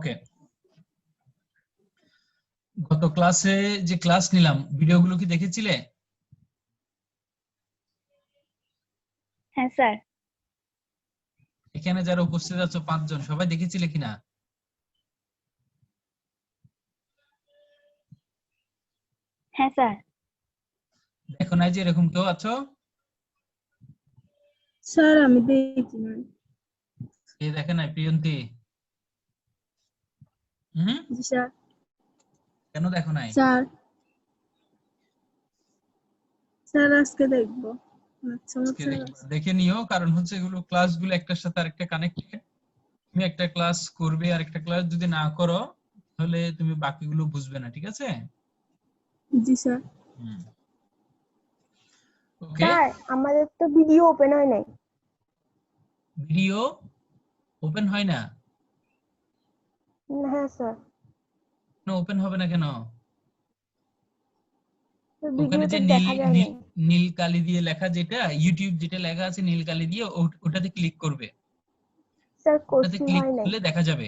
ওকে, গত ক্লাসে যে ক্লাস নিলাম ভিডিওগুলো কি দেখেছিলে? হ্যাঁ স্যার। এখানে যারা উপস্থিত আছো 5 জন, সবাই দেখেছিলে কিনা? হ্যাঁ স্যার। দেখো নাই যে এরকম কেউ আছো? স্যার আমি দেখি না। কে দেখে নাই? প্রিয়ন্তী? জি স্যার। কেন দেখো নাই? স্যার স্যার আজকে দেখবো। আজকে দেখে নিও, কারণ হচ্ছে এগুলো ক্লাসগুলো একটার সাথে আরেকটা কানেক্টেড। তুমি একটা ক্লাস করবে আর একটা ক্লাস যদি না করো তাহলে তুমি বাকিগুলো বুঝবে না, ঠিক আছে? জি স্যার। ওকে, স্যার আমাদের তো ভিডিও ওপেন হয় নাই। ভিডিও ওপেন হয় না? হ্যাঁ স্যার। কেন ওপেন হবে না কেন? ওখানে ভিডিওটা যে নীল দেখা যায় নীল নাই। নীল কালি দিয়ে লেখা, যেটা ইউটিউব যেটা লেখা আছে নীল কালি দিয়ে, ওটাতে ক্লিক করবে। স্যার ওটাতে করছি, ক্লিক হয় নাই। করলে দেখা যাবে।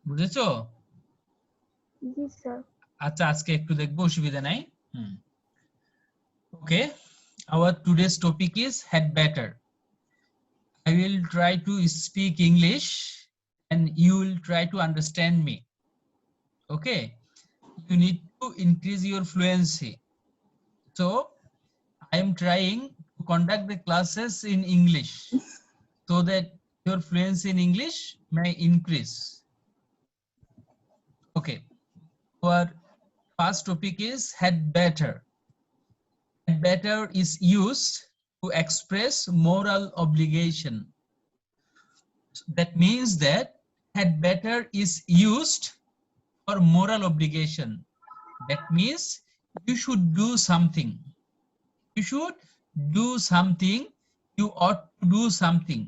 বুঝেছো? জি স্যার। আচ্ছা, আজকে একটু দেখবো, অসুবিধা নাই। ওকে, our today's topic is head batter. I will try to speak English and you will try to understand me. Okay, you need to increase your fluency. So I am trying to conduct the classes in English so that your fluency in English may increase. Okay, our first topic is head batter. Head batter is used to express moral obligation. That means that head batter is used for moral obligation. That means you should do something. You should do something. You ought to do something.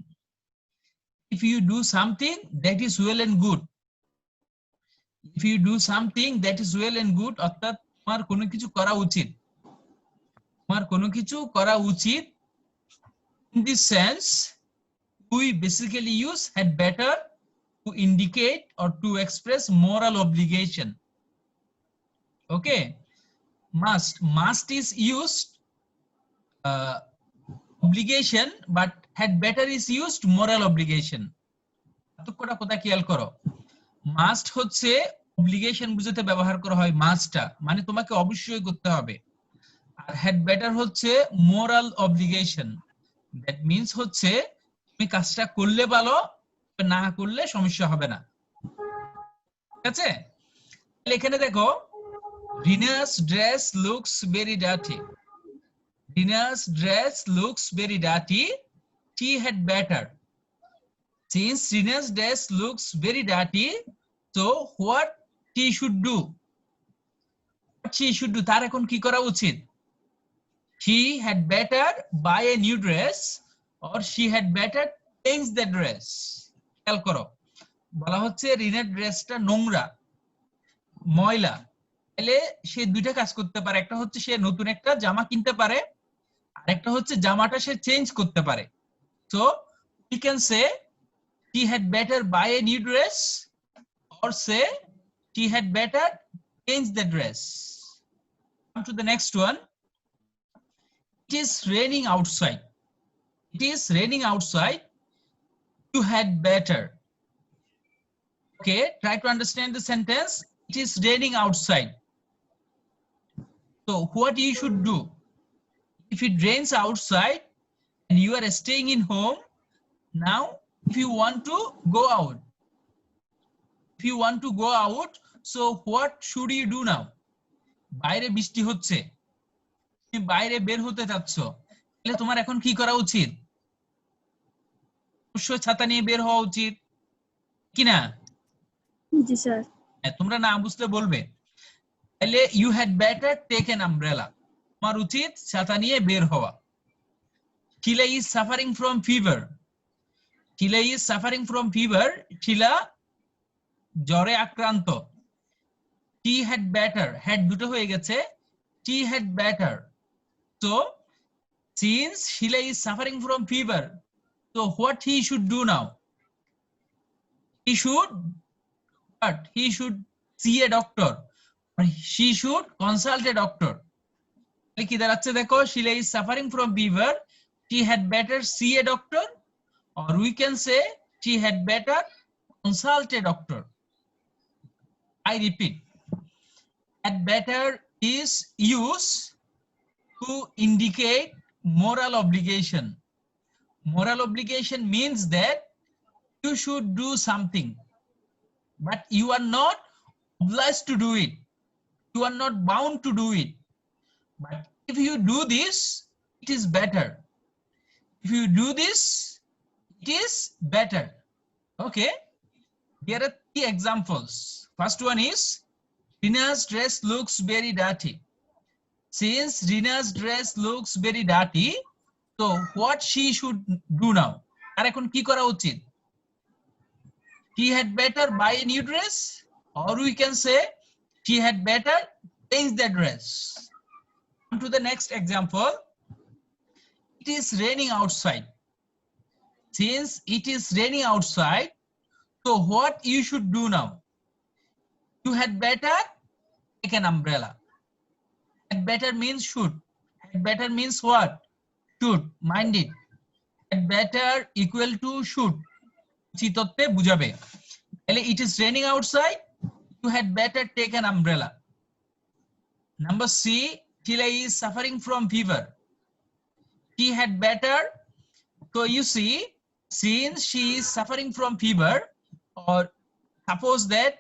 If you do something, that is well and good. If you do something that is well and good, অর্থাৎ তোমার কোনো কিছু করা উচিত, তোমার কোনো কিছু করা উচিত। In this sense, we basically use had better to indicate or to express moral obligation. Okay, must is used obligation, but had better is used moral obligation. পার্থক্যটা কোথায় খেয়াল করো? মাস্ট হচ্ছে অব্লিগেশন বুঝাতে ব্যবহার করা হয়, মাস্টটা মানে তোমাকে অবশ্যই করতে হবে। আর হ্যাড বেটার হচ্ছে মোরাল অব্লিগেশন। দ্যাট মিন্স হচ্ছে তুমি কাজটা করলে ভালো, না করলে সমস্যা হবে না, ঠিক আছে? এখানে দেখো, Rina's dress looks very dirty. Rina's dress looks very dirty, she had better. Since Rina's dress looks very dirty, so what she should do? What she should do? তার এখন কি করা উচিত? She had better buy a new dress or she had better change the dress. খেয়াল করো, বলা হচ্ছে রিনার ড্রেসটা নোংরা, ময়লা। তাহলে সে দুইটা কাজ করতে পারে, একটা হচ্ছে সে নতুন একটা জামা কিনতে পারে, আর একটা হচ্ছে জামাটা সে চেঞ্জ করতে পারে। So we can say she had better buy a new dress or say she had better change the dress. Come to the next one. It is raining outside. It is raining outside. You had better. Okay, try to understand the sentence. It is raining outside. So what you should do? If it rains outside and you are staying in home, now if you want to go out, so what should you do now? বাইরে বৃষ্টি হচ্ছে, তুমি বাইরে বের হতে যাচ্ছ, তাহলে তোমার এখন কি করা উচিত? অবশ্যই ছাতা নিয়ে বের হওয়া উচিত, কি না? জি স্যার। তোমরা না বুঝতে বলবে। তাহলে you had better take an umbrella, তোমার উচিত ছাতা নিয়ে বের হওয়া। Sheela is suffering from fever. Sheela is suffering from fever, Sheela জ্বরে আক্রান্ত। she had better, had দুটো হয়ে গেছে, she had better. So since Sheila is suffering from fever, So what he should do now? He should what? He should see a doctor, or she should consult a doctor. কি দাঁড়াচ্ছে দেখো, Sheila is suffering from fever. She had better see a doctor, or we can say she had better consult a doctor. I repeat, had better is used to indicate moral obligation. Moral obligation means that you should do something, but you are not obliged to do it. You are not bound to do it. But if you do this, it is better. If you do this, it is better. Okay. Here are 3 examples. First one is, Rina's dress looks very dirty. Since Rina's dress looks very dirty, so what she should do now? আর এখন কি করা উচিত? She had better buy a new dress, or we can say she had better change the dress. Come to the next example. It is raining outside. Since it is raining outside, so what you should do now? You had better take an umbrella. Had better means should. Had better means what? Should. Mind it. Had better equal to should. চিতত্বে বুঝাবে। তাহলে it is raining outside, you had better take an umbrella. Number C, Sheila is suffering from fever. She had better, so you see, since she is suffering from fever, or suppose that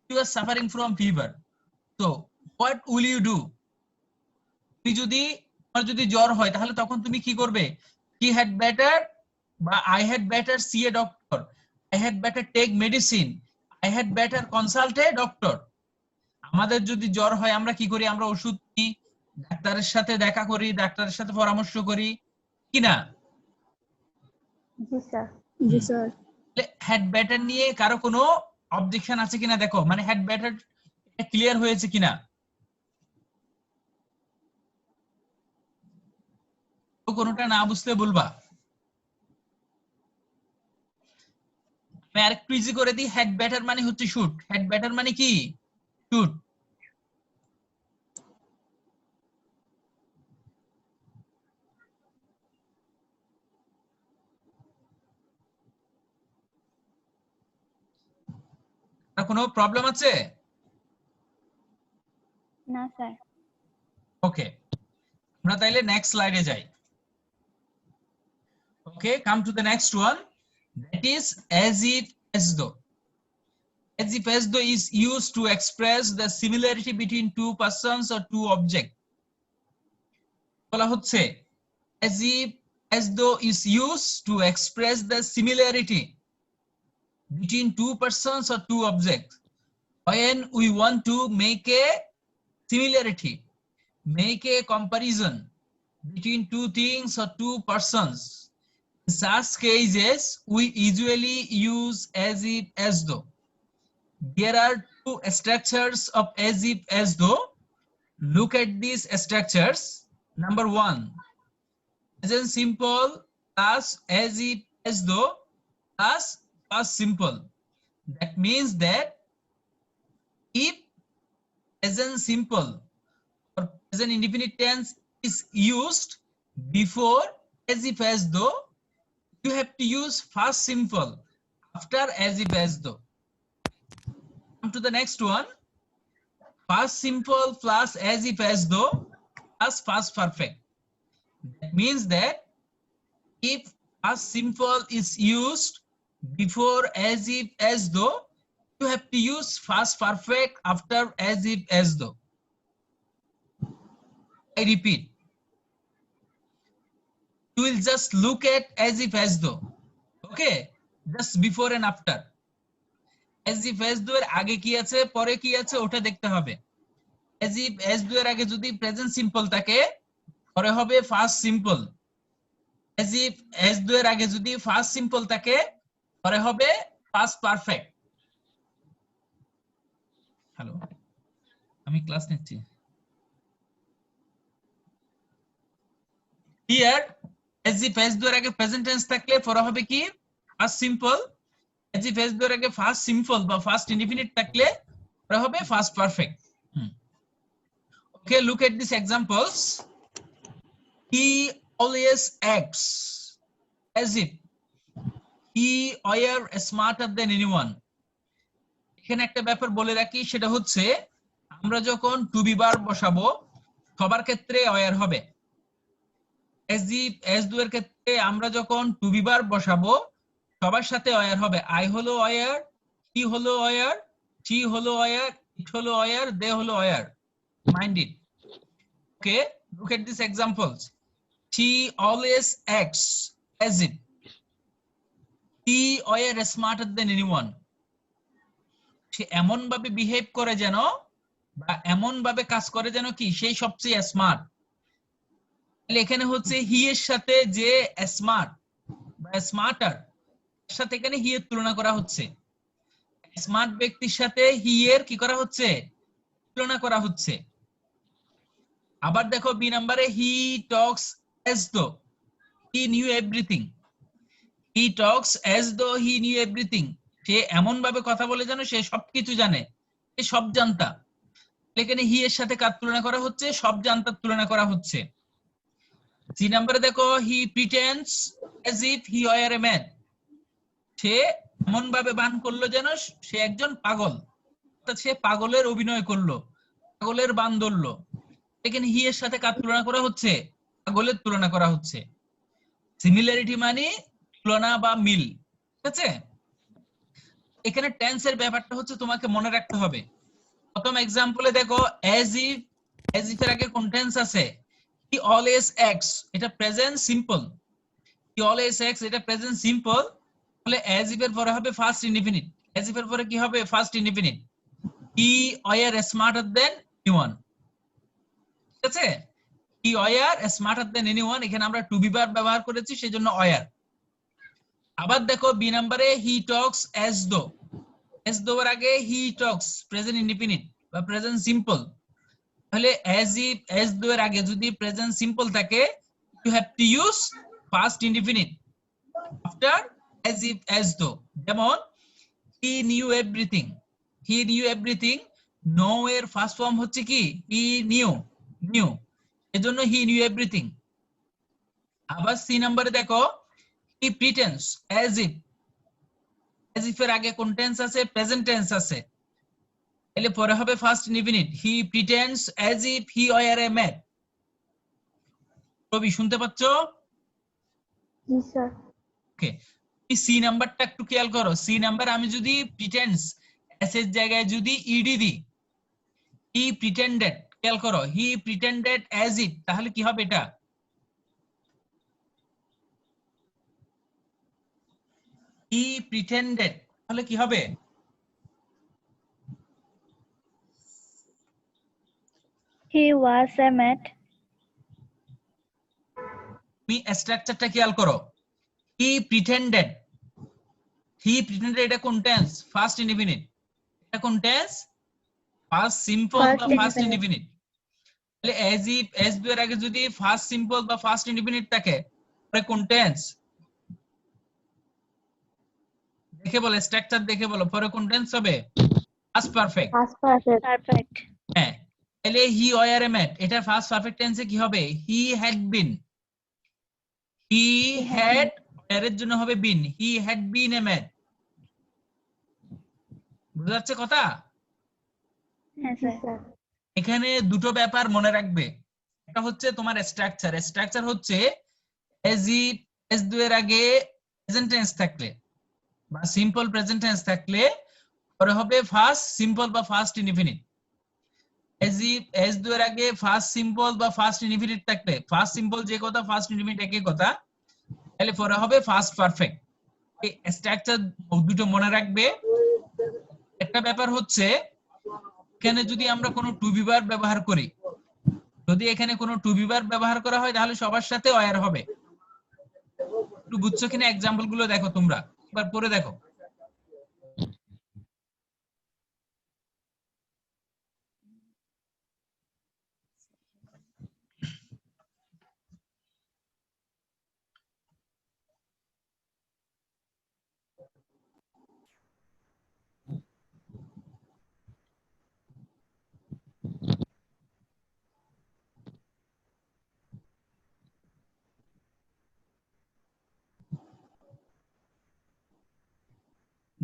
you are suffering from fever, so what will you do? তুমি যদি তোমার যদি জ্বর হয় তাহলে তখন তুমি কি করবে? She had better, বা I had better see a doctor, I had better take medicine, I had better consult a doctor. আমাদের যদি জ্বর হয় আমরা কি করি? আমরা ওষুধ নিই, ডাক্তারের সাথে দেখা করি, ডাক্তারের সাথে পরামর্শ করি, কি না? জি স্যার। জি স্যার। হ্যাড বেটার নিয়ে কারো কোনো অবজেকশন আছে কিনা দেখো, মানে হ্যাড বেটার ক্লিয়ার হয়েছে কিনা? তো কোনোটা না বুঝতে বলবা। আমি আরেকটু ইজি করে দিই, হ্যাড বেটার মানে হচ্ছে শুড। হ্যাড বেটার মানে কি? শুড। কোনো প্রবলেম আছে? না স্যার। ওকে, আমরা তাইলে নেক্সট স্লাইডে যাই। Okay, come to the next one. That is as if as though. As if as though is used to express the similarity between two persons or two objects. বলা হচ্ছে as if as though is used to express the similarity between two persons or two objects. When we want to make a similarity, make a comparison between two things or two persons, in such cases we usually use as if as though. There are 2 structures of as if as though. Look at these structures. Number 1, present simple plus as if as though plus past simple. That means that if present simple or present indefinite tense is used before as if as though, you have to use past simple after as if as though. Come to the next one. Past simple plus as if as though plus past perfect. That means that if past simple is used before as if as though, you have to use past perfect after as if as though. I repeat, you will just look at as if as though. Okay, just before and after. As if as though এর আগে কি আছে পরে কি আছে ওটা দেখতে হবে। as if as though এর আগে যদি প্রেজেন্ট সিম্পল থাকে পরে হবে first simple. as if as though এর আগে যদি ফার্স্ট সিম্পল থাকে পরে হবে পাস্ট পারফেক্ট। হ্যালো, আমি ক্লাস নিচ্ছি। Here as if as দুয়ের আগে প্রেজেন্ট টেন্স থাকলে পরে হবে কি first simple, as if as দুয়ের আগে ফার্স্ট সিম্পল বা ফার্স্ট ইনডিফিনিট থাকলে পরে হবে first perfect. Okay, look at these examples. He always acts as if he were smarter than anyone. এখানে একটা ব্যাপার বলে রাখি, সেটা হচ্ছে আমরা যখন টু বি ভার্ব বসাবো সবার ক্ষেত্রে অয়ার হবে। as if as দুয়ের ক্ষেত্রে আমরা যখন টু বি ভার্ব বসাবো সবার সাথে অয়ার হবে। আই হলো অয়ার, হি হলো অয়ার, শি হলো অয়ার, ইট হলো অয়ার, দে হলো were. Mind it. Okay, look at these examples. She always acts as if he were smarter than anyone. সে এমন ভাবে বিহেভ করে যেন বা এমন ভাবে কাজ করে যেন কি সেই সবচেয়ে স্মার্ট। তাহলে এখানে হচ্ছে হি এর সাথে যে স্মার্ট বা স্মার্টার এর সাথে এখানে হি এর তুলনা করা হচ্ছে। স্মার্ট ব্যক্তির সাথে হি এর কি করা হচ্ছে? তুলনা করা হচ্ছে। আবার দেখো বি নাম্বারে হি টক্স as though he knew everything. He talks as though he knew everything. সে এমন ভাবে কথা বলে যেন সে সবকিছু জানে, সে সব জানতা। এখানে হি এর সাথে কার তুলনা করা হচ্ছে? সব জানতার তুলনা করা হচ্ছে। সি নাম্বারে দেখো হি প্রিটেন্ডস as if he were a man. সে এমন ভাবে বান করলো যেন সে একজন পাগল, অর্থাৎ সে পাগলের অভিনয় করলো, পাগলের বান ধরলো। এখানে হি এর সাথে কার তুলনা করা হচ্ছে? পাগলের তুলনা করা হচ্ছে। সিমিলারিটি মানে তুলনা বা মিল, ঠিক আছে? এখানে টেন্সের ব্যাপারটা হচ্ছে তোমাকে মনে রাখতে হবে। প্রথম এক্সাম্পলে দেখো as if এর আগে কোন টেন্স আছে? he always acts, এটা present simple. he always acts এটা প্রেজেন্ট সিম্পল, তাহলে as if এর পরে হবে ফার্স্ট ইনডিফিনিট। as if এর পরে কি হবে? First indefinite. he were smarter than anyone, ঠিক আছে? he were smarter than anyone, এখানে আমরা টু বি ভার্ব ব্যবহার করেছি সেজন্য were। আবার দেখো বি নম্বরে হি টক্স as though, as though এর আগে হি টক্স প্রেজেন্ট ইনডিফিনিট বা প্রেজেন্ট সিম্পল, তাহলে as if as though এর আগে যদি প্রেজেন্ট সিম্পল থাকে you have to use past indefinite after as if as though। যেমন he knew everything, he knew everything, know এর ফার্স্ট ফর্ম হচ্ছে কি? he knew, এজন্য he knew everything। আবার সি নম্বরে দেখো he pretends as if এর আগে কোন টেন্স আছে? প্রেজেন্ট টেন্স আছে, তাহলে পরে হবে first indefinite. He প্রিটেন্ডস as if he were a man। রবি শুনতে পাচ্ছ? জি স্যার। ওকে, এই সি নাম্বারটা একটু খেয়াল করো। সি নাম্বার আমি যদি প্রিটেন্ডস এস এর জায়গায় যদি ইডি দিই, হি প্রিটেন্ডেড, খেয়াল করো হি প্রিটেন্ডেড as if, তাহলে কি হবে এটা? হি প্রিটেন্ডেড, তাহলে কি হবে? He was a mat. তুমি স্ট্রাকচারটা খেয়াল করো। হি প্রিটেন্ডেড, এটা কোন টেন্স? First indefinite. এটা কোন টেন্স? ফার্স্ট সিম্পল বা First ফার্স্ট indefinite. ইনডিফিনিট। তাহলে as if as দুয়ের আগে যদি ফার্স্ট সিম্পল বা ফার্স্ট ইনডিফিনিট থাকে পরে কোন টেন্স? দেখে বলো, স্ট্রাকচার দেখে বলো, পরে কোন টেন্স হবে? First perfect. Past perfect. Perfect. হ্যাঁ, তাহলে হি ওয়ার এ ম্যাট, এটা ফার্স্ট পারফেক্ট টেন্সে কি হবে? He had been, he had এর জন্য হবে বিন, he had been a mat. বুঝা যাচ্ছে কথা? হ্যাঁ স্যার। এখানে দুটো ব্যাপার মনে রাখবে। এটা হচ্ছে তোমার স্ট্রাকচার। স্ট্রাকচার হচ্ছে as if as দুয়ের আগে প্রেজেন্ট টেন্স থাকলে বা সিম্পল প্রেজেন্ট টেন্স থাকলে পরে হবে ফার্স্ট সিম্পল বা first indefinite. as if as দুয়ের আগে ফার্স্ট সিম্পল বা ফার্স্ট ইনডিফিনিট থাকলে, ফার্স্ট সিম্পল যে কথা ফার্স্ট ইনডিফিনিট একই কথা, তাহলে পরে হবে ফার্স্ট পারফেক্ট। এই স্ট্রাকচার দুটো মনে রাখবে। একটা ব্যাপার হচ্ছে এখানে যদি আমরা কোনো টু বি ভার্ব ব্যবহার করি, যদি এখানে কোনো টু বি ভার্ব ব্যবহার করা হয় তাহলে সবার সাথে ওয়ার হবে। একটু বুঝছো কিনা এক্সাম্পল গুলো দেখো, তোমরা একবার পড়ে দেখো।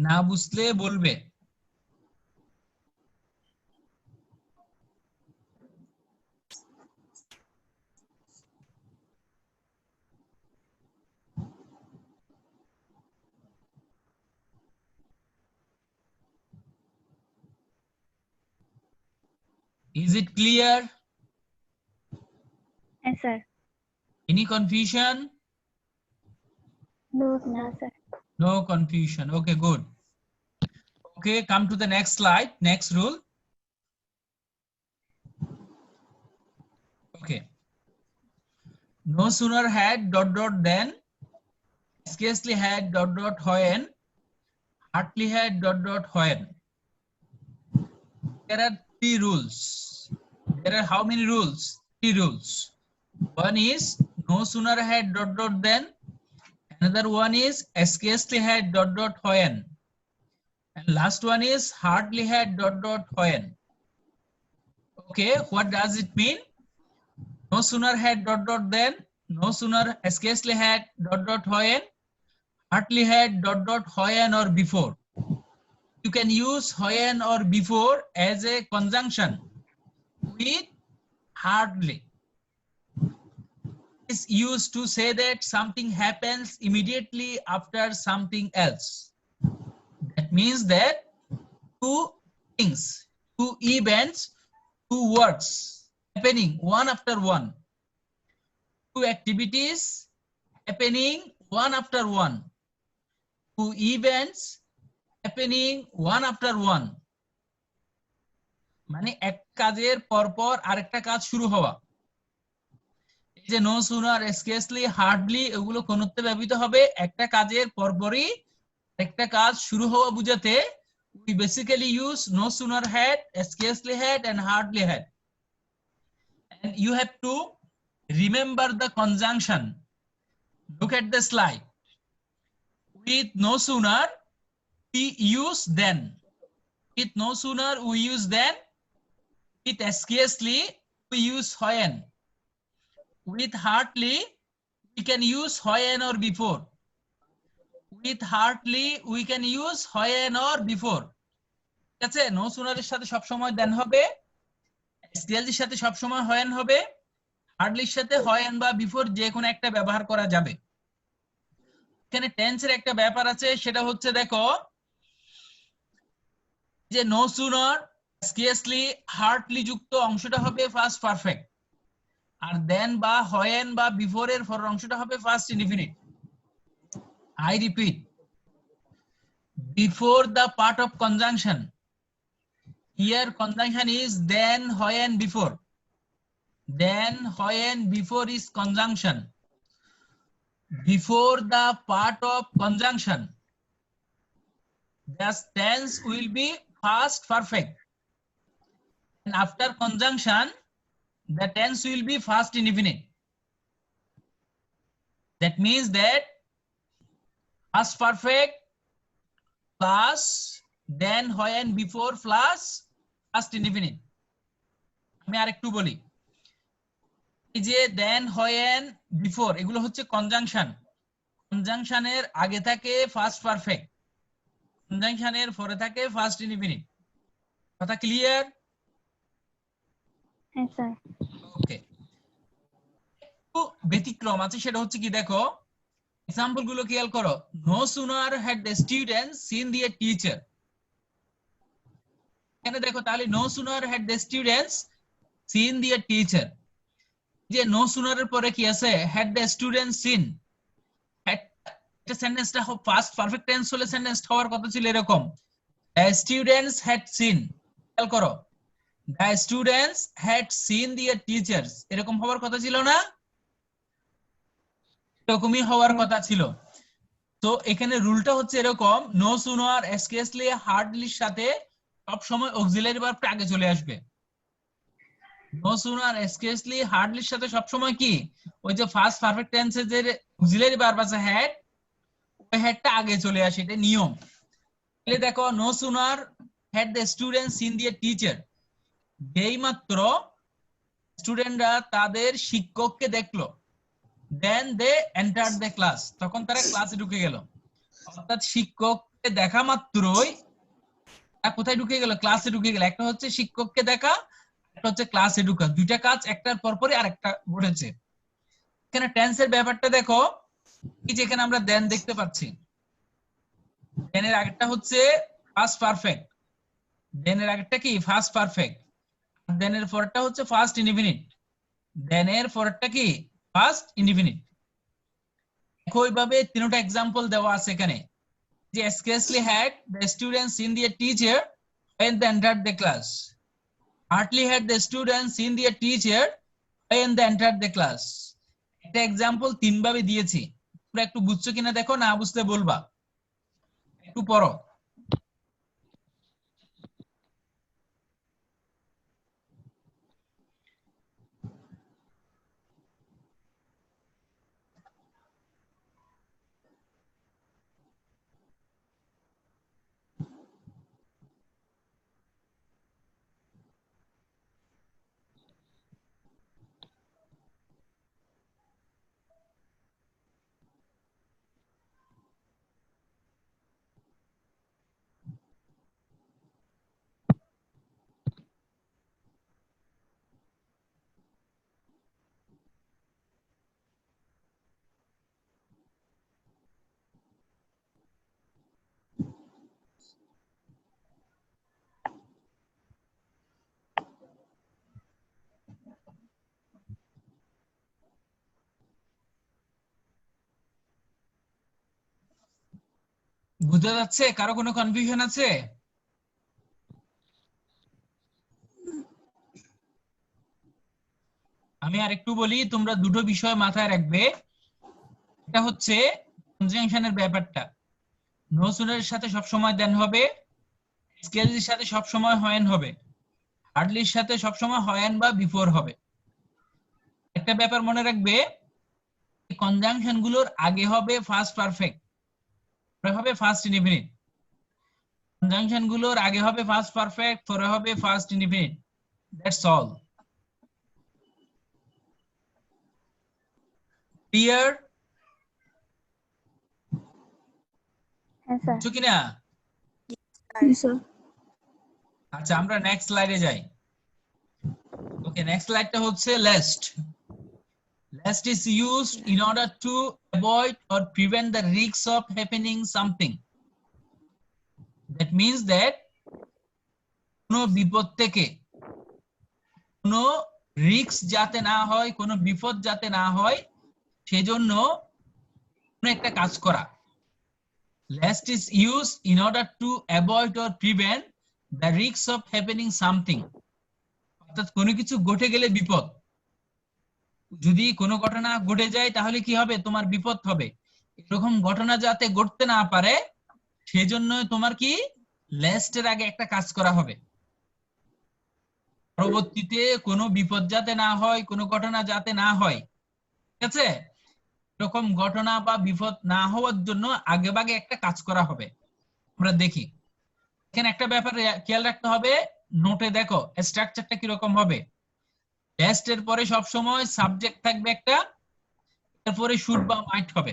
না বুঝলে বলবে। Is it clear? Yes, sir. Any confusion? No, sir. No confusion. Okay, good. Okay, come to the next slide. Next rule. Okay. No sooner had dot dot than, scarcely had dot dot when, hardly had dot dot when. There are three rules. There are how many rules? Three rules. One is no sooner had dot dot than. Another one is scarcely had dot dot when. And last one is hardly had dot dot when. Okay, what does it mean? No sooner had dot dot than, no sooner, scarcely had dot dot when, hardly had dot dot when or before. You can use when or before as a conjunction with hardly. Is used to say that something happens immediately after something else. That means that two things, two events, two works happening one after one, two activities happening one after one, two events happening one after one, মানে এক কাজের পরপর আরেকটা কাজ শুরু হওয়া। এই যে নো সুনার, স্কেসলি, হার্ডলি এগুলো কোনতে ব্যবহৃত হবে একটা কাজের পরপরই একটা কাজ শুরু হওয়া বুঝাতে। we basically use no sooner had, scarcely had and hardly had. And you have to remember the conjunction. Look at the slide. With no sooner we use then. With no sooner we use then. With scarcely we use when. With hardly we can use when or before. With hardly we can use when or before. ঠিক আছে, no সুনারের সাথে সব সময় দেন হবে, স্কেলজির সাথে সব সময় when হবে, হার্ডলির সাথে when বা বিফোর যে কোনো একটা ব্যবহার করা যাবে। এখানে টেন্সের একটা ব্যাপার আছে, সেটা হচ্ছে দেখো যে নো সুনার, স্কেসলি, হার্ডলি যুক্ত অংশটা হবে ফার্স্ট পারফেক্ট, আর দেন বা when বা বিফোর এর পরের অংশটা হবে first indefinite. I repeat, before the part of conjunction, here conjunction is then, when, before. Then, when, before is conjunction. Before the part of conjunction, the tense will be past perfect. And after conjunction, the tense will be past indefinite. That means that past perfect plus then, when, before plus past indefinite. আমি আরেকটু বলি, এই যে then, when, before এগুলো হচ্ছে conjunction. কনজাংশনের আগে থাকে first perfect, কনজাংশনের পরে থাকে ফার্স্ট ইনডিফিনিট। কথা ক্লিয়ার? Yes, sir. ওকে, ব্যতিক্রম আছে, সেটা হচ্ছে কি দেখো এক্সাম্পল গুলো খেয়াল করো। No sooner had the students seen the teacher. এখানে দেখো তাহলে no sooner had the students seen the teacher, যে নো সুনারের পরে কি আছে? Had the students seen. এটা সেন্টেন্সটা ফার্স্ট পারফেক্ট টেন্স হলে সেন্টেন্সটা হওয়ার কথা ছিল এরকম, দ্য স্টুডেন্টস হ্যাড সিন। খেয়াল করো, the students had seen the teachers, এরকম হওয়ার কথা ছিল না? এরকমই হওয়ার কথা ছিল। তো এখানে রুলটা হচ্ছে এরকম, নো সুনার, স্কেসলি, হার্ডলির সাথে সব সময় অক্সিলারি ভার্বটা আগে চলে আসবে। নো সুনার, স্কেসলি, হার্ডলির সাথে সব সময় কি ওই যে ফার্স্ট পারফেক্ট টেন্সে যে অক্সিলারি ভার্ব আছে হ্যাড, হেডটা আগে চলে আসে, এটা নিয়ম। তাহলে দেখো no sooner had the students seen the teacher, যেইমাত্র স্টুডেন্টরা তাদের শিক্ষককে দেখলো, then they enter the class, তখন তারা ক্লাসে ঢুকে গেল। অর্থাৎ শিক্ষককে দেখা মাত্রই কোথায় ঢুকে গেল? ক্লাসে ঢুকে গেল। একটা হচ্ছে শিক্ষককে দেখা, একটা হচ্ছে ক্লাসে ঢুকা, দুইটা কাজ একটার পরপরই আরেকটা ঘটেছে। এখানে টেন্সের ব্যাপারটা দেখো, এই যে এখানে আমরা দেন দেখতে পাচ্ছি, দেনের আগেরটা হচ্ছে ফার্স্ট পারফেক্ট, দেনের আগেরটা কি ফার্স্ট পারফেক্ট, দেনের পরেরটা হচ্ছে ফার্স্ট ইনডিফিনিট, দেনের পরেরটা কি ফার্স্ট ইনডিফিনিট। একইভাবে তিনটা एग्जांपल দেওয়া আছে এখানে, যে scarcely had the students seen their teacher when they entered the class, hardly had the students seen their teacher when they entered the class। একটা एग्जांपल তিন ভাবে দিয়েছি, তোমরা একটু বুঝছো কিনা দেখো, না বুঝলে বলবা, একটু পড়ো। বুঝা যাচ্ছে? কারো কোনো কনফিউশন আছে? আমি আরেকটু বলি, তোমরা দুটো বিষয় মাথায় রাখবে। এটা হচ্ছে কনজাংশনের ব্যাপারটা, নো সুনারের সাথে সব সময় দেন হবে, স্কেলজির সাথে সব সময় হয়েন হবে, হার্ডলির সাথে সব সময় হয়েন বা বিফোর হবে। একটা ব্যাপার মনে রাখবে, কনজাংশন গুলোর আগে হবে ফার্স্ট পারফেক্ট, পরে হবে ফার্স্ট ইনডিফিনিট। কনজাংশন গুলোর আগে হবে ফার্স্ট পারফেক্ট, পরে হবে first indefinite, that's all. Clear? হ্যাঁ স্যার। বুঝছো কিনা? জি স্যার। আচ্ছা, আমরা নেক্সট স্লাইডে যাই। ওকে, নেক্সট স্লাইডটা হচ্ছে least. Lest is used in order to avoid or prevent the risks of happening something. That means that কোনো বিপদ থেকে, কোনো রিস্ক যাতে না হয়, কোনো বিপদ যাতে না হয়, সেজন্য কোনো একটা কাজ করা। Lest is used in order to avoid or prevent the risks of happening something. অর্থাৎ কোনো কিছু ঘটে গেলে বিপদ, যদি কোনো ঘটনা ঘটে যায় তাহলে কি হবে? তোমার বিপদ হবে। এরকম ঘটনা যাতে ঘটতে না পারে সেজন্য তোমার কি লেস্টের আগে একটা কাজ করা হবে, পরবর্তীতে কোনো বিপদ যাতে না হয়, কোনো ঘটনা যাতে না হয়, ঠিক আছে? এরকম ঘটনা বা বিপদ না হওয়ার জন্য আগে ভাগে একটা কাজ করা হবে। আমরা দেখি এখানে একটা ব্যাপার খেয়াল রাখতে হবে, নোটে দেখো স্ট্রাকচারটা কিরকম হবে। লেস্টের পরে সব সময় সাবজেক্ট থাকবে একটা, এরপরে শুড বা মাইট হবে।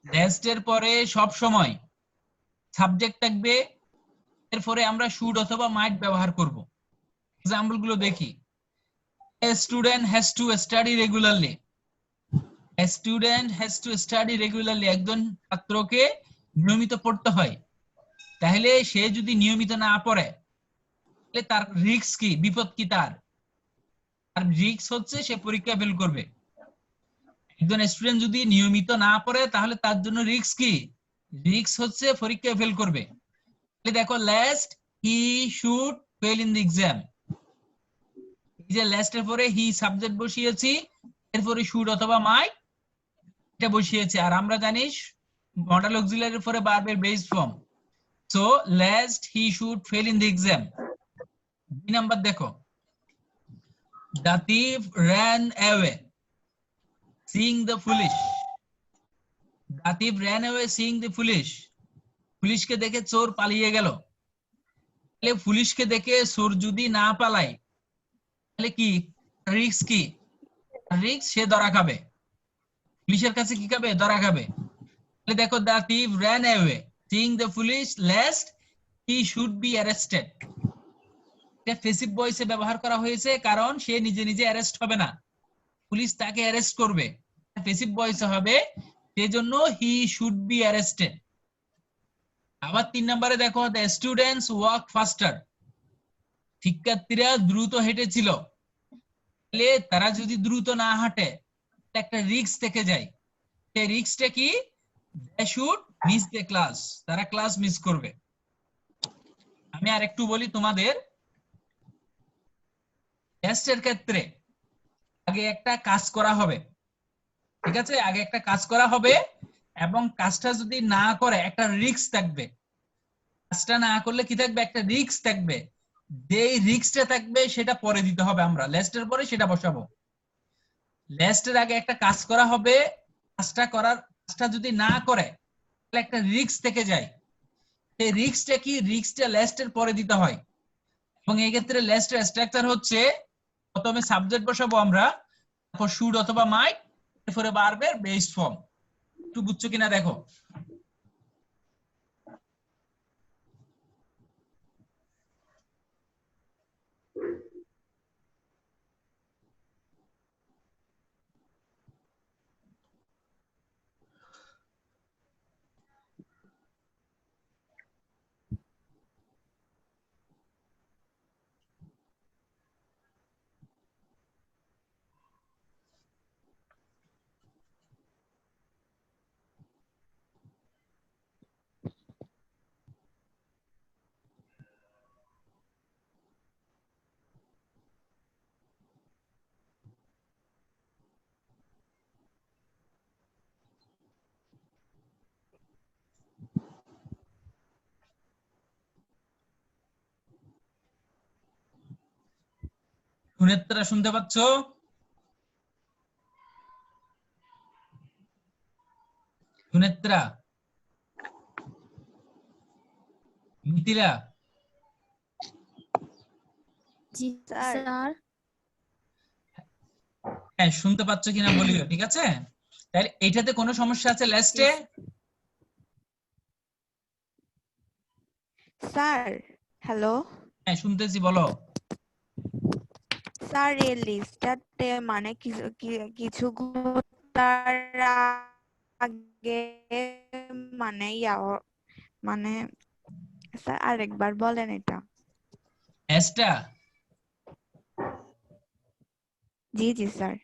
লেস্টের পরে সব সময় সাবজেক্ট থাকবে, এরপরে আমরা শুড অথবা মাইট ব্যবহার করব। এক্সাম্পল গুলো দেখি। A student has to study regularly. A student has to study regularly. একজন ছাত্রকে নিয়মিত পড়তে হয়। তাহলে সে যদি নিয়মিত না পড়ে তাহলে তার রিস্ক কি, বিপদ কি? তার রিস্ক হচ্ছে সে পরীক্ষা ফেল করবে। একজন স্টুডেন্ট যদি নিয়মিত না পড়ে তাহলে তার জন্য রিস্ক কি? রিস্ক হচ্ছে পরীক্ষা ফেল করবে। দেখো lest he should fail in the exam, এই যে লেস্টের পরে হি সাবজেক্ট বসিয়েছি, এরপরে শুড অথবা মাইট এটা বসিয়েছি। আর আমরা জানি মডেল অক্সিলারির পরে ভার্বের base form, so lest he should fail in the exam. দুই নাম্বার দেখো, the thief ran away seeing the foolish. The thief ran away seeing the foolish. পুলিশকে দেখে চোর পালিয়ে গেল। তাহলে পুলিশকে দেখে চোর যদি না পালায় তাহলে কি রিস্ক কি? রিস্ক সে ধরা খাবে। পুলিশের কাছে কি খাবে? ধরা খাবে। তাহলে দেখো the thief ran away seeing the foolish lest he should be arrested. এটা প্যাসিভ ভয়েসে ব্যবহার করা হয়েছে কারণ সে নিজে নিজে অ্যারেস্ট হবে না, পুলিশ তাকে অ্যারেস্ট করবে। প্যাসিভ ভয়েসে হবে সেজন্য হি শুড বি অ্যারেস্টেড। আবার 3 নম্বরে দেখো the students walk faster. শিক্ষার্থীরা দ্রুত হেঁটেছিল। তাহলে তারা যদি দ্রুত না হাঁটে একটা রিস্ক থেকে যায়। সেই রিস্কটা কি? they should miss the class. তারা ক্লাস মিস করবে। আমি আরেকটু বলি তোমাদের, টেস্টের ক্ষেত্রে আগে একটা কাজ করা হবে, ঠিক আছে? আগে একটা কাজ করা হবে এবং কাজটা যদি না করে একটা রিস্ক থাকবে। কাজটা না করলে কি থাকবে? একটা রিস্ক থাকবে। যে রিস্কটা থাকবে সেটা পরে দিতে হবে, আমরা লেস্টের পরে সেটা বসাবো। লেস্টের আগে একটা কাজ করা হবে, কাজটা যদি না করে তাহলে একটা রিস্ক থেকে যায়। সেই রিস্কটা কি? রিস্কটা লেস্টের পরে দিতে হয় এবং এই ক্ষেত্রে লেস্টের স্ট্রাকচার হচ্ছে প্রথমে সাবজেক্ট বসাবো আমরা, তারপর শুড অথবা মাইট, এরপরে ভার্বের বেস ফর্ম। একটু বুঝছো কিনা দেখো। সুনেত্রা শুনতে পাচ্ছ? সুনেত্রা, মিথিলা, জি স্যার। হ্যাঁ শুনতে পাচ্ছ কিনা বলিও, ঠিক আছে? তাহলে এইটাতে কোনো সমস্যা আছে লাস্টে? স্যার হ্যালো হ্যাঁ শুনতেছি, বলো। স্যার এই লিস্টটাতে মানে কিছু তার আগে মানে মানে স্যার আরেকবার বলেন এটা। এসটা জি জি স্যার।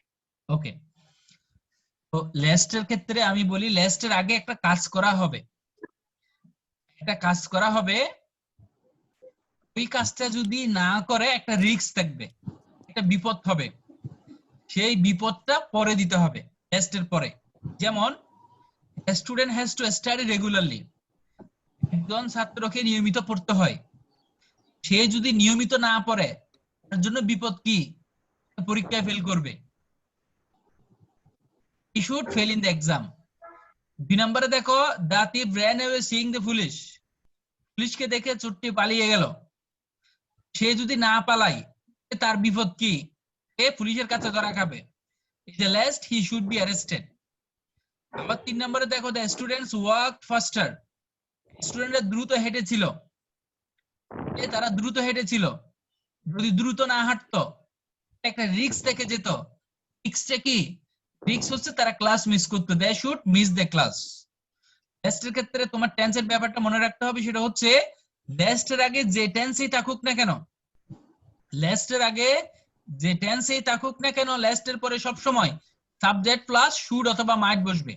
ওকে। তো লেস্টের ক্ষেত্রে আমি বলি লেস্টের আগে একটা কাজ করা হবে, একটা কাজ করা হবে। ওই কাজটা যদি না করে একটা রিস্ক থাকবে, একটা বিপদ হবে, সেই বিপদটা পরে দিতে হবে লেস্টের পরে। যেমন student has to study regularly, একজন ছাত্রকে নিয়মিত পড়তে হয়। সে যদি নিয়মিত না পড়ে তার জন্য বিপদ কি? পরীক্ষায় ফেল করবে। He should fail in the exam. 2 নম্বরে দেখো the thief ran away seeing the foolish. পুলিশকে দেখে চোরটি পালিয়ে গেল। সে যদি না পালায় তার বিপদ কি? সে পুলিশের কাছে ধরা খাবে। The last he should be arrested. আবার 3 নম্বরে দেখো the students walked faster. স্টুডেন্টরা দ্রুত হেঁটেছিল। তারা দ্রুত হেঁটেছিল। যদি দ্রুত না হাঁটতো একটা রিস্ক থেকে যেত। রিস্কটা কি? রিস্ক হচ্ছে তারা ক্লাস মিস করতো। they should miss the class. লেস্টের ক্ষেত্রে তোমার টেন্সের ব্যাপারটা মনে রাখতে হবে, সেটা হচ্ছে লেস্টের আগে যে টেন্সই থাকুক না কেন, লেস্টের আগে যে টেন্সই থাকুক না কেন, লেস্টের পরে সব সময় সাবজেক্ট প্লাস শুড অথবা মাইট বসবে।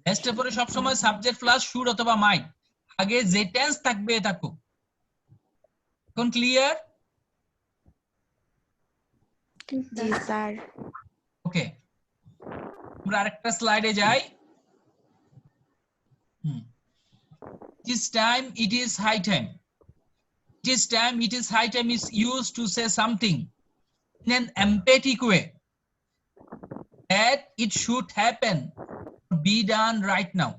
লেস্টের পরে সব সময় সাবজেক্ট প্লাস শুড অথবা মাইট, আগে যে টেন্স থাকবে থাকুক। এখন ক্লিয়ার? জি স্যার। ওকে, আমরা আরেকটা স্লাইডে যাই। It is time, it is high time. It is time, it is high time is used to say something in an emphatic way that it should happen be done right now,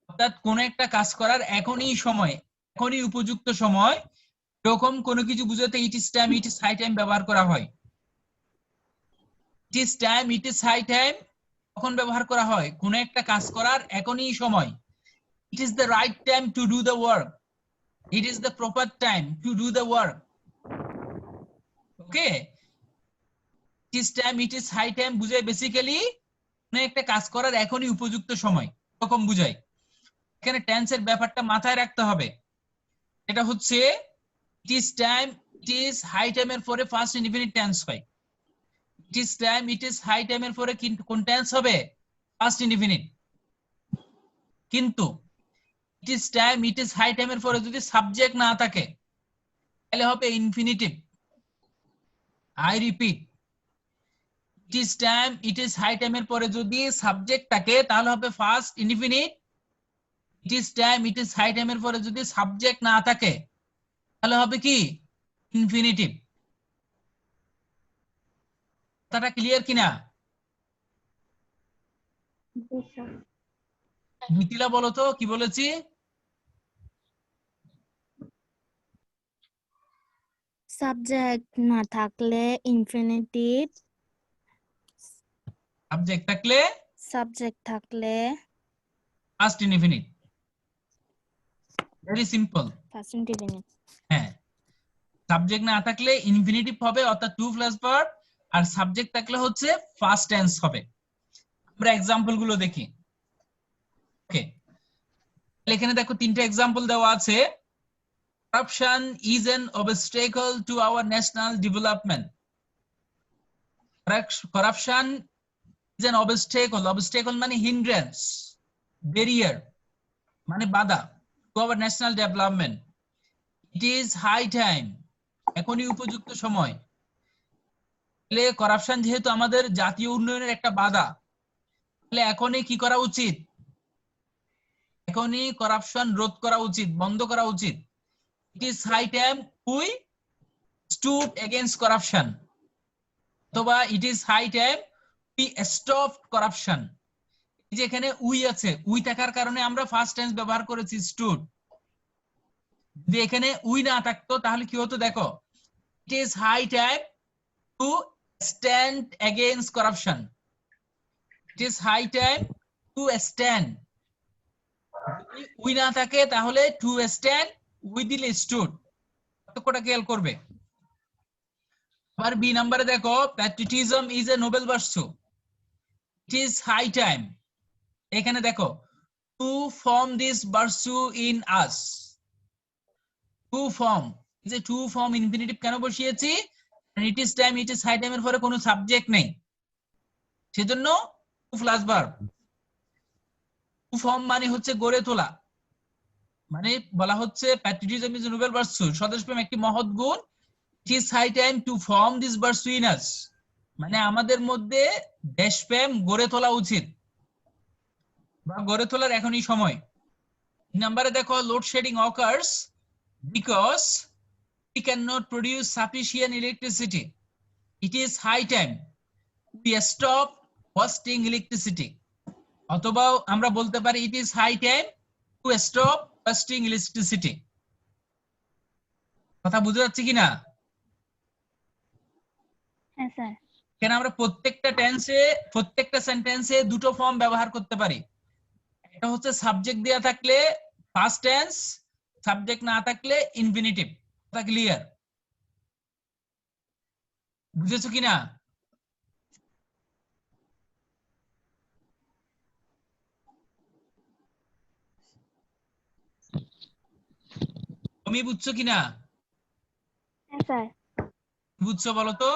অর্থাৎ কোন একটা কাজ করার এখনই সময়, এখনই উপযুক্ত সময়, এরকম কোনো কিছু বুঝাতে it is time, it is high time ব্যবহার করা হয়। It is time, it is high time কখন ব্যবহার করা হয়? কোন একটা কাজ করার এখনই সময়। It is the right time to do the work, it is the proper time to do the work. Okay, it is time, it is high time বুঝায় বেসিক্যালি কোন একটা কাজ করার এখনই উপযুক্ত সময়, এরকম বুঝায়। এখানে টেন্সের ব্যাপারটা মাথায় রাখতে হবে। এটা হচ্ছে it is time, it is high টাইমের পরে ফার্স্ট ইনডিফিনিট টেন্স হয়। It is time, it is high টাইমের পরে কোন টেন্স হবে? First indefinite. কিন্তু it is time, it is high টাইমের পরে যদি সাবজেক্ট না থাকে তাহলে হবে infinitive. I repeat, it is time, it is high টাইমের পরে যদি সাবজেক্ট থাকে তাহলে হবে first indefinite. It is time, it is high টাইমের পরে যদি সাবজেক্ট না থাকে তাহলে হবে কি? ইনফিনিটিভ। কথাটা ক্লিয়ার কিনা? জি স্যার। মিথিলা বলো তো কি বলেছি? সাবজেক্ট না থাকলে ইনফিনিটিভ, সাবজেক্ট থাকলে সাবজেক্ট থাকলে first indefinite. Very simple. First indefinite. হ্যাঁ, সাবজেক্ট না থাকলে ইনফিনিটিভ হবে অর্থাৎ টু প্লাস ভার্ব, আর সাবজেক্ট থাকলে হচ্ছে ফার্স্ট টেন্স হবে। আমরা एग्जांपल গুলো দেখি। ওকে, এখানে দেখো তিনটা एग्जांपल দেওয়া আছে। Corruption is an obstacle to our national development. Corruption is an obstacle. Obstacle মানে hindrance, barrier মানে বাধা, to our national development. It is high time. এখনই উপযুক্ত সময়। তাহলে করাপশন যেহেতু আমাদের জাতীয় উন্নয়নের একটা বাধা, তাহলে এখনই কি করা উচিত? এখনই করাপশন রোধ করা উচিত, বন্ধ করা উচিত। It is high time we stood against corruption. অথবা it is high time we stopped corruption. এই যে এখানে উই আছে, উই থাকার কারণে আমরা ফার্স্ট টেন্স ব্যবহার করেছি stood। যদি এখানে উই না থাকতো তাহলে কি হতো দেখো, it is high time to stand against corruption. It is high time to stand. যদি উই না থাকে তাহলে to stand, উই দিলে stood। পার্থক্যটা খেয়াল করবে। আবার বি নম্বরে দেখো, patriotism is a noble virtue. It is high time. এখানে দেখো to form this virtue in us. To form, এই যে to form ইনফিনিটিভ কেন বসিয়েছি? It is time, it is high time এর পরে কোনো সাবজেক্ট নেই, সেজন্য to plus verb. To form মানে হচ্ছে গড়ে তোলা, মানে বলা হচ্ছে patriotism is a noble virtue, স্বদেশপ্রেম একটি মহৎ গুণ। It is high time to form this virtue in us, মানে আমাদের মধ্যে দেশপ্রেম গড়ে তোলা উচিত বা গড়ে তোলার এখনই সময়। নম্বরে দেখো, load shedding occurs because we cannot produce sufficient electricity. It is high time we stop wasting electricity. অথবা আমরা বলতে পারি it is high time to stop wasting electricity. কথা বুঝতে যাচ্ছে কিনা? হ্যাঁ স্যার। কেন আমরা প্রত্যেকটা টেন্সে, প্রত্যেকটা সেন্টেন্সে দুটো ফর্ম ব্যবহার করতে পারি। এটা হচ্ছে সাবজেক্ট দেয়া থাকলে ফার্স্ট টেন্স, সাবজেক্ট না থাকলে ইনফিনিটিভ। কথা ক্লিয়ার? বুঝেছো কিনা? তুমি বুঝছো কিনা? হ্যাঁ স্যার। বুঝছো বলো তো?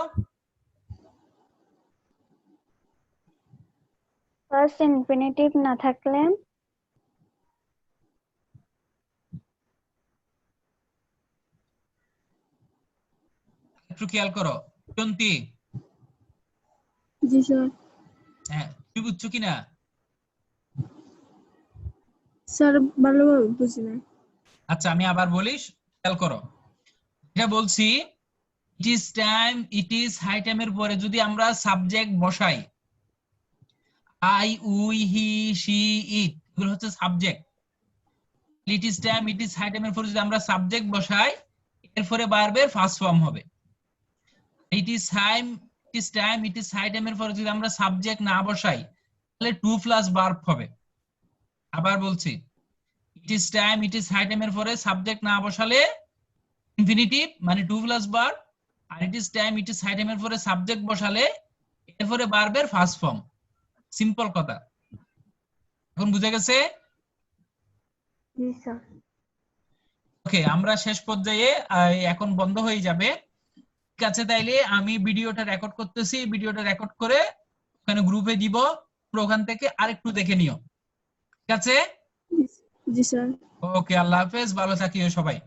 ফার্স্ট ইনফিনিটিভ না থাকলে একটু খেয়াল করো। চন্তি, জি স্যার। হ্যাঁ তুমি বুঝছো কিনা? স্যার ভালোভাবে বুঝি না। আচ্ছা আমি আবার বলিস, খেয়াল করো। এটা বলছি it is time, it is high টাইমের পরে যদি আমরা সাবজেক্ট বসাই, I, we, he, she, it এগুলো হচ্ছে subject. It is time, it is high টাইমের পরে যদি আমরা সাবজেক্ট বসাই এরপরে ভার্বের ফার্স্ট ফর্ম হবে। It is time, it is time, it is high টাইমের পরে যদি আমরা সাবজেক্ট না বসাই তাহলে টু প্লাস ভার্ব হবে। আবার বলছি, it is time, it is high টাইমের পরে সাবজেক্ট না বসালে ইনফিনিটিভ মানে টু প্লাস ভার্ব, আর it is time, it is high টাইমের পরে সাবজেক্ট বসালে এরপরে ভার্বের ফার্স্ট ফর্ম। সিম্পল কথা। এখন বুঝে গেছে? জি স্যার। ওকে, আমরা শেষ পর্যায়ে এখন বন্ধ হয়ে যাবে। ঠিক আছে, তাইলে আমি ভিডিওটা রেকর্ড করতেছি, ভিডিওটা রেকর্ড করে ওখানে গ্রুপে দিব, ওখান থেকে আরেকটু দেখে নিও। ঠিক আছে? জি স্যার। ওকে, আল্লাহ হাফেজ, ভালো থাকিও সবাই।